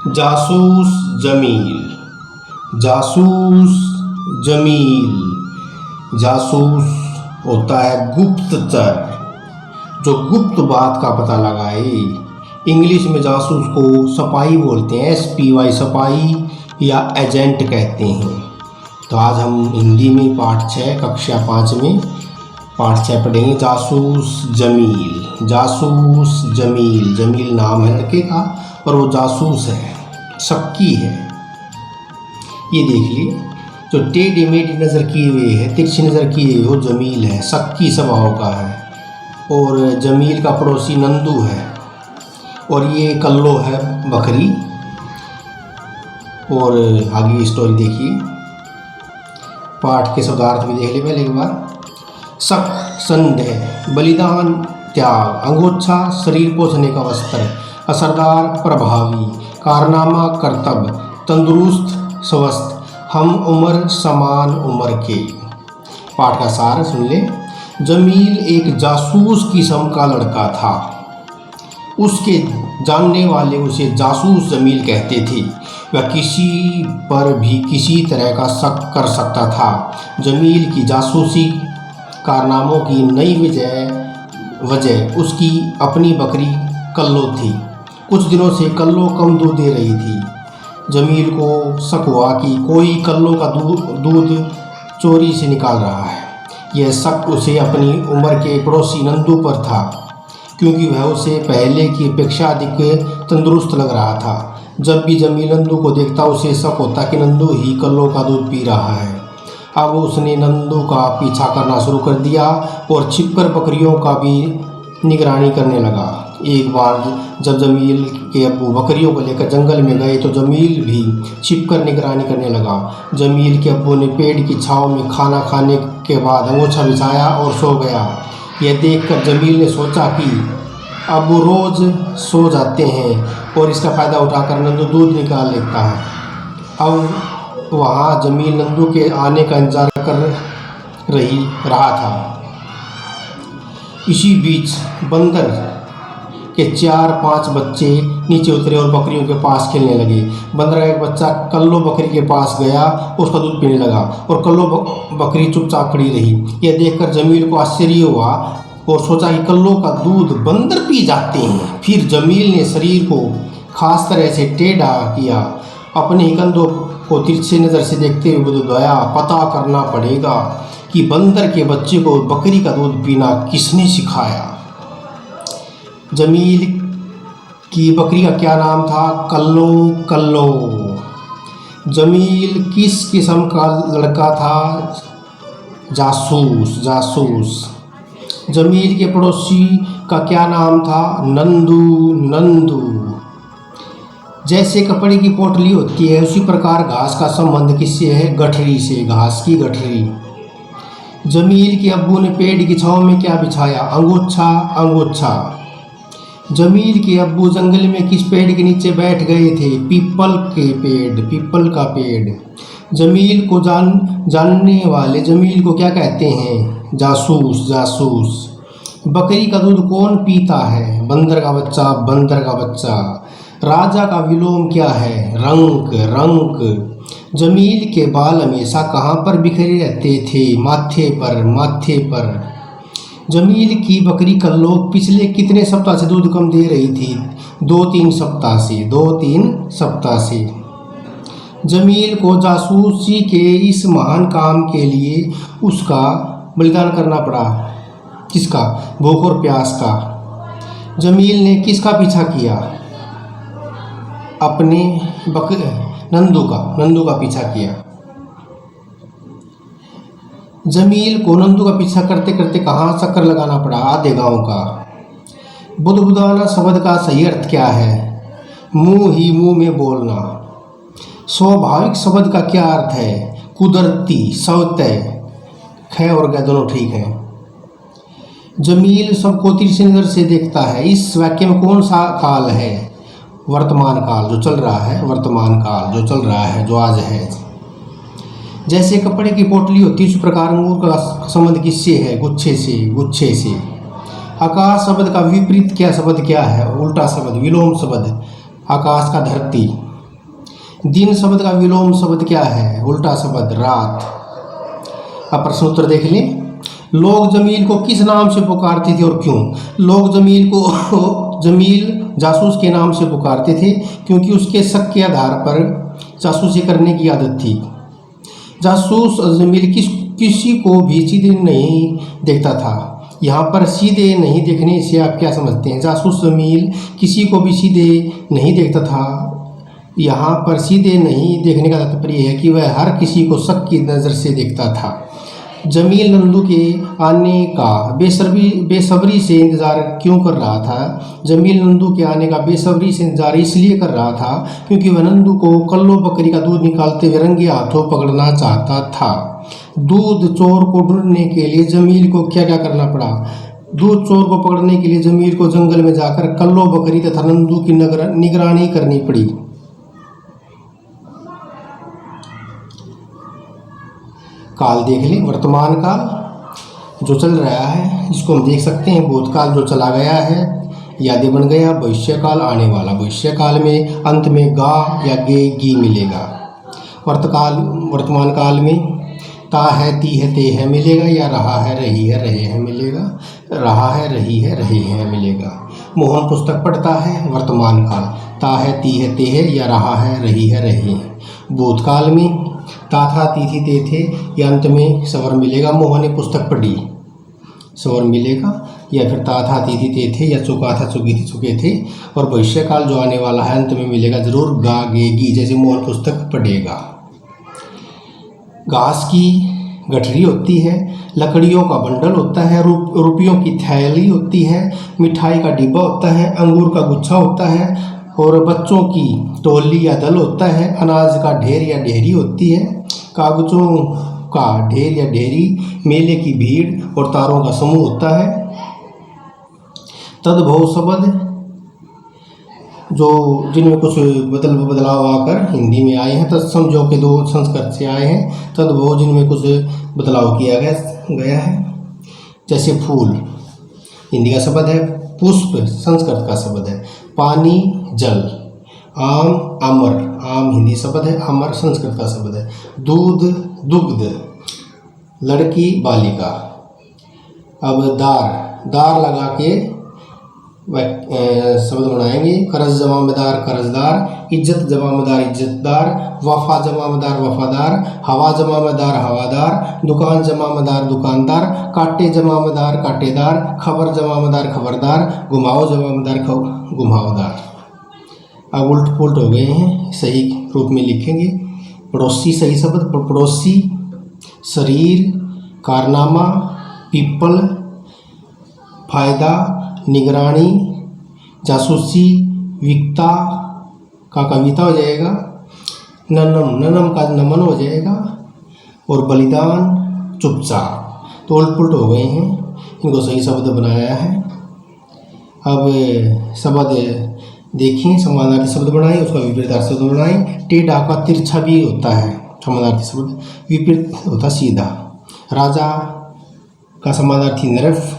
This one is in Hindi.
जासूस जमील, जासूस जमील। जासूस होता है गुप्तचर, जो गुप्त बात का पता लगाए। इंग्लिश में जासूस को सिपाही बोलते हैं, SPY सिपाही या एजेंट कहते हैं। तो आज हम हिंदी में पाठ 6 कक्षा 5 में पाठ 6 पढ़ेंगे, जासूस जमील। जासूस जमील, जमील नाम है लड़के का और वो जासूस है, शक्की है। ये देख लिए, जो टेढ़ी मेढ़ी नज़र किए हुए है, तिरछी नज़र किए हुए, वो जमील है, शक्की स्वभाव का है। और जमील का पड़ोसी नंदू है, और ये कल्लो है बकरी। और आगे स्टोरी देखिए, पाठ के शब्दार्थ भी देख ले पहले एक बार। शक, संदेह, बलिदान, त्याग, अंगोच्छा, शरीर पोषने का वस्त्र, असरदार, प्रभावी, कारनामा, कर्तव्य, तंदुरुस्त, स्वस्थ, हम उम्र, समान उम्र के। पाठ का सार सुन ले। जमील एक जासूस किस्म का लड़का था। उसके जानने वाले उसे जासूस जमील कहते थे। वह किसी पर भी किसी तरह का शक कर सकता था। जमील की जासूसी कारनामों की नई वजह उसकी अपनी बकरी कल्लो थी। कुछ दिनों से कल्लो कम दूध दे रही थी। जमील को शक हुआ कि कोई कल्लो का दूध चोरी से निकाल रहा है। यह शक उसे अपनी उम्र के पड़ोसी नंदू पर था, क्योंकि वह उसे पहले की अपेक्षा अधिक तंदुरुस्त लग रहा था। जब भी जमील नंदू को देखता उसे शक होता कि नंदू ही कल्लो का दूध पी रहा है। अब उसने नंदू का पीछा करना शुरू कर दिया और छिपकर बकरियों का भी निगरानी करने लगा। एक बार जब जमील के अब्बू बकरियों को लेकर जंगल में गए तो जमील भी छिपकर निगरानी करने लगा। जमील के अब्बू ने पेड़ की छांव में खाना खाने के बाद अंगोछा बिछाया और सो गया। यह देखकर जमील ने सोचा कि अब वो रोज़ सो जाते हैं और इसका फ़ायदा उठाकर नंदू दूध निकाल लेता है। अब वहाँ जमील नंदू के आने का इंतजार कर रहा था। इसी बीच बंदर के 4-5 बच्चे नीचे उतरे और बकरियों के पास खेलने लगे। बंदर का एक बच्चा कल्लो बकरी के पास गया, उसका दूध पीने लगा और कल्लो बकरी चुपचाप खड़ी रही। यह देखकर जमील को आश्चर्य हुआ और सोचा कि कल्लो का दूध बंदर पी जाते हैं। फिर जमील ने शरीर को खास तरह से टेढ़ा किया। अपने कंधों को तिरछे नज़र से देखते हुए दोहराया, पता करना पड़ेगा कि बंदर के बच्चे को बकरी का दूध पीना किसने सिखाया। जमील की बकरी का क्या नाम था? कल्लो। कल्लो। जमील किस किस्म का लड़का था? जासूस। जासूस। जमील के पड़ोसी का क्या नाम था? नंदू। नंदू। जैसे कपड़े की पोटली होती है उसी प्रकार घास का संबंध किससे है? गठरी से। घास की गठरी। जमील के अब्बू ने पेड़ की छांव में क्या बिछाया? अंगोछा। अंगोछा। जमील के अब्बू जंगल में किस पेड़ के नीचे बैठ गए थे? पीपल के पेड़। पीपल का पेड़। जमील को जानने वाले जमील को क्या कहते हैं? जासूस। जासूस। बकरी का दूध कौन पीता है? बंदर का बच्चा। बंदर का बच्चा। राजा का विलोम क्या है? रंक। रंक। जमील के बाल हमेशा कहाँ पर बिखरे रहते थे? माथे पर। माथे पर। जमील की बकरी कल्लो पिछले कितने सप्ताह से दूध कम दे रही थी? 2-3 सप्ताह से। 2-3 सप्ताह से। जमील को जासूसी के इस महान काम के लिए उसका बलिदान करना पड़ा। किसका? भूख और प्यास का। जमील ने किसका पीछा किया? अपने नंदू का। नंदू का पीछा किया। जमील को नंदू का पीछा करते करते कहाँ चक्कर लगाना पड़ा? आधे गांव का। बुदबुदाना शब्द का सही अर्थ क्या है? मुंह ही मुंह में बोलना। स्वाभाविक शब्द का क्या अर्थ है? कुदरती। स्वतः। ख और ग दोनों ठीक हैं। जमील सबको तिरछी नज़र से देखता है। इस वाक्य में कौन सा काल है? वर्तमान काल, जो चल रहा है। वर्तमान काल, जो चल रहा है, जो आज है। जैसे कपड़े की पोटली होती है उसी प्रकार अंगूर का संबंध किससे है? गुच्छे से। गुच्छे से। आकाश शब्द का विपरीत क्या शब्द क्या है? उल्टा शब्द, विलोम शब्द। आकाश का धरती। दिन शब्द का विलोम शब्द क्या है? उल्टा शब्द रात। अब प्रश्न उत्तर देख लें। लोग जमील को किस नाम से पुकारते थे और क्यों? लोग जमील को जमील जासूस के नाम से पुकारते थे क्योंकि उसके शक के आधार पर जासूसी करने की आदत थी। जासूस जमील किसी को भी सीधे नहीं देखता था। यहाँ पर सीधे नहीं देखने से आप क्या समझते हैं? जासूस जमील किसी को भी सीधे नहीं देखता था। यहाँ पर सीधे नहीं देखने का तात्पर्य है कि वह हर किसी को शक की नज़र से देखता था। जमील नंदू के आने का बेसब्री से इंतज़ार क्यों कर रहा था? जमील नंदू के आने का बेसब्री से इंतज़ार इसलिए कर रहा था क्योंकि वह नंदू को कल्लो बकरी का दूध निकालते हुए रंगे हाथों पकड़ना चाहता था। दूध चोर को ढूंढने के लिए जमील को क्या क्या करना पड़ा? दूध चोर को पकड़ने के लिए जमील को जंगल में जाकर कल्लो बकरी तथा नंदू की निगरानी करनी पड़ी। काल देख लें। वर्तमान काल जो चल रहा है इसको हम देख सकते हैं। भूतकाल जो चला गया है, यादें बन गया। भविष्य काल आने वाला। भविष्य काल में अंत में गा या गे गी मिलेगा। वर्तमान काल में ता है ती है ते है मिलेगा या रहा है रही है रहे हैं मिलेगा। रहा है रही है रहे हैं मिलेगा। मोहन पुस्तक पढ़ता है। वर्तमान काल ता है ती है ते है या रहा है रही है रहे हैं। भूतकाल में ता था ती थी ते थे या अंत में स्वर मिलेगा। मोहन ने पुस्तक पढ़ी, स्वर मिलेगा। या फिर ता था ती थी ते थे या चुका था चुकी थी चुके थे। और भविष्य काल जो आने वाला है अंत में मिलेगा जरूर गा गे गी, जैसे मोहन पुस्तक पढ़ेगा। घास की गठरी होती है। लकड़ियों का बंडल होता है। रुपयों की थैली होती है। मिठाई का डिब्बा होता है। अंगूर का गुच्छा होता है और बच्चों की टोली या दल होता है। अनाज का ढेर या ढेरी होती है। कागजों का ढेर या ढेरी, मेले की भीड़ और तारों का समूह होता है। तद्भव शब्द जो जिनमें कुछ बदलाव आकर हिंदी में आए हैं। तत्सम जो के दो संस्कृत से आए हैं। तद्भव जिनमें कुछ बदलाव किया गया है। जैसे फूल हिंदी का शब्द है। पुष्प संस्कृत का शब्द है। पानी जल। आम अमर, आम हिंदी शब्द है। अमर संस्कृत का शब्द है। दूध दुग्ध। लड़की बालिका। अब दार लगा के शब्द बनाएंगे। कर्ज जमामेदार कर्जदार। इज्जत जमामेदार इज्जतदार। वफा जमामेदार वफादार। हवा जमामेदार हवादार। दुकान जमामेदार दुकानदार। कांटे जमामेदार कांटेदार। खबर जमामेदार खबरदार। घुमाओ जमामेदार घुमावदार। अब उल्ट पुल्ट हो गए हैं, सही रूप में लिखेंगे। पड़ोसी सही शब्द पड़ोसी। शरीर कारनामा पीपल। फायदा निगरानी। जासूसी विकता का कविता हो जाएगा। ननम का नमन हो जाएगा। और बलिदान चुपचाप। तो उल्ट पुल्ट हो गए हैं, इनको सही शब्द बनाया है। अब शब्द देखिए। समानार्थी शब्द बनाएं, उसका विपरीत शब्द बनाएं। टेढ़ा का तिरछा भी होता है समानार्थी शब्द, विपरीत होता सीधा। राजा का समानार्थी नरफ।